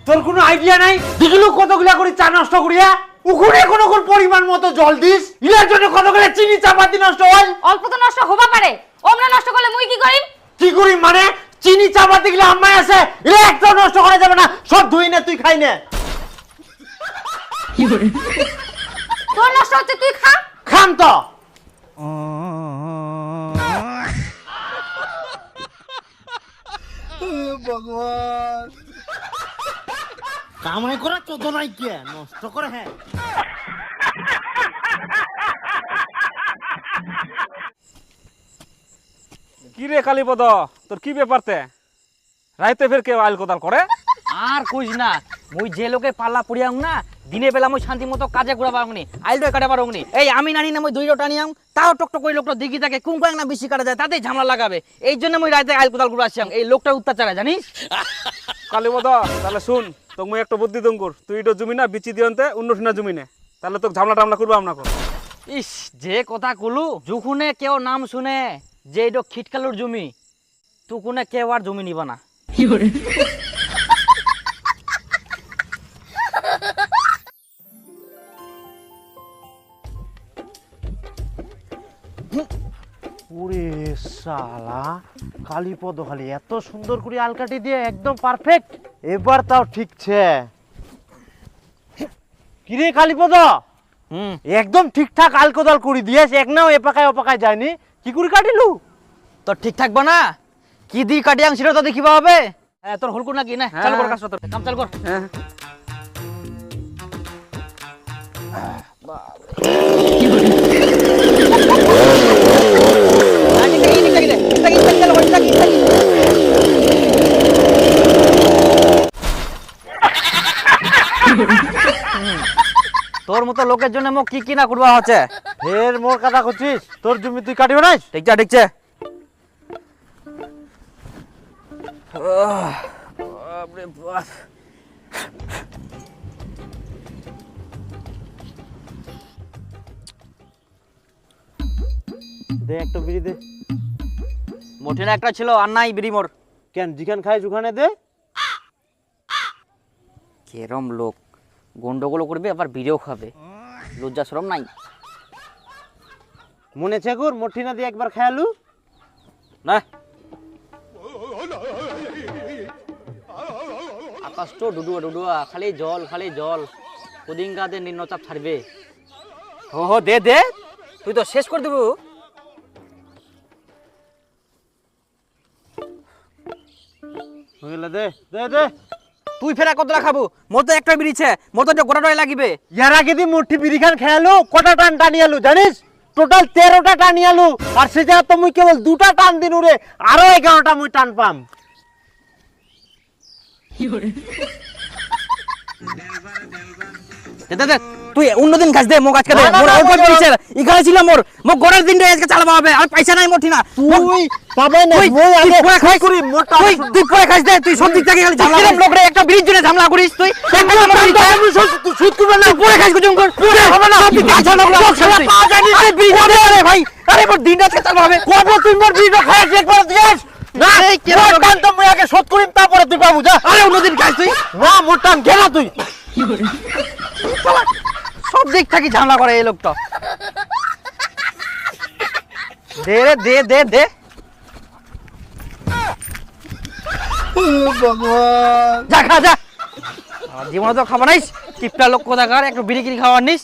তোর কোনো আইডিয়া নাই? দেখিলু কতগুলা করে চা নষ্ট করিয়া উখুরে কোন পরিমাণ মতো জল দিস, ইলার জন্য কতগুলা চিনি চাপাতি নষ্ট হয়। অল্প তো নষ্ট হবা পারে, ওমরা নষ্ট করলে মুই কি করিম? কি করি মানে? চিনি চাপাতি গুলা আম্মাই আছে, এরা একটাও নষ্ট করা যাবে না, সব ধুই না, তুই খাই না। তোর নষ্ট হচ্ছে তুই খা। খাম তো। ভগবান, কামাই করা চোদ নাই কে নষ্ট করে। হ্যাঁ কি রে কালীপদ, তোর কি ব্যাপারতে রাইতে ফের কেউ আইল কোদাল করে? আর কইস না, মুই যে লোকে পাল্লা পড়িয়াম না, দিনে বেলা মুই শান্তি মতো কাজে ঘুরা পারংনি, আইলটা কাটে পারংনি। এই আমি নানি না মুই দুইটা টানিয়াম, তাও টকটক করে লোকটা দেখি থাকে কুম কয়েক না বেশি কাটা যায়, তাতেই ঝামেলা লাগাবে। এই জন্য মুই রাইতে আইল কোদাল ঘুরা আসিয়াম, এই লোকটার অত্যাচারে জানিস। কালীপদ তাহলে শুন, তোকে মুই একটা বুদ্ধি দঙ্কুর, তুই এটা জমি না বিচি দিয়ন্তে অন্য জমি নে, তাহলে তোকে ঝামলা টামলা করবো আমরা কর। ইস, যে কথা কলু, যুকুনে কেউ নাম শুনে যে এটা খিটকালুর জমি, তুকুনে কেউ আর জমি নিবা না। ওরে শালা, কালীপদ খালি এত সুন্দর করে আলকাটি দিয়ে একদম পারফেক্ট, এবার তাও ঠিকছে। কিরে কালীপদ, একদম ঠিকঠাক আলকোদাল করে দিয়েছ, এক নাও এপাকায় ওপাকায় যায়নি, কি করে কাটিলু? তো ঠিক থাকবা না, কি দি কাটিয়াং সেটা তো দেখিবা হবে। তোর হলকু নাকি না, চালু কর কাজটা, তোর কাম চালু কর। তোর মতো লোকের জন্য মোক কি কি না করবা হচ্ছে। ফের মোর কথা করছিস? তোর জমি তুই কাটিও নাই? ঠিকছে ঠিকছে। দে একটা বিড়ি দে। মোটেনা একটা ছিল আর নাই বিড়ি মোর। কেন, যেখান খাই ওখানে দে। কেরম লোক, গন্ডগোল করবে আবার বিড়িও খাবে, লজ্জা শরম নাই। মনে চেকুর মুঠি না দিয়ে একবার খেয়ালু না, আকাশ তো ডুডুয়া ডুডুয়া, খালি জল খালি জল, কদিন গাদে নিম্নচাপ ছাড়বে। হো হো দে দে, তুই তো শেষ করে দেবো। দে দে দে। তুই ফেরা কতটা খাবো? মোর তো একটা বিড়িছে, মোর তো গোটাটাই লাগিবে। ইয়ার আগে দি মুঠি বিড়ি খান খেয়ালু, কটা টান টানিয়ালু জানিস? টোটাল 13টা টানিয়ালু, আর সে জায়গা তো মুই কেবল 2টা টান দিনু রে, আরো 11টা মুই টান পাম। দে দে দে, তুই অন্যদিন খাস দে, মোক আজকে দে। মোর অল্প বিড়িছে, এখানে ছিল মোর, মোক গোটার দিনটা আজকে চালাবা হবে, আর পয়সা নাই মোটি না। তুই পাবে না, তুই মুই আগে পরে খাই করি মোটা। তুই পরে খাস দে, তুই সব দিক থেকে খালি ঝামেলা করিস। লোকরে একটা বিড়ির জন্য ঝামেলা করিস তুই। আমি সুদ করবে না, পরে খাস গুজুম কর, পরে হবে না। তুই কাজ না করলে শালা পা জানি আরে বিড়ি দে রে ভাই, আরে মোর দিনটা আজকে চালাবা হবে। কবে তুই মোর বিড়িটা খাইছ একবার দিয়েছ না? এই কি মোর টান তো মুই আগে শোধ করিম, তারপরে তুই পাবো যা। আরে অন্যদিন খাস তুই। না মোর টান গেলা তুই। সব দিক থেকে ঝামেলা করে এই লোকটা। দে রে দে দে দে। ভগবান, যা খা যা, জীবনে তো খাবার নাইস, কিপটা লোক কোথাকার, একটু বিড়ি কিনি খাওয়ার নিস।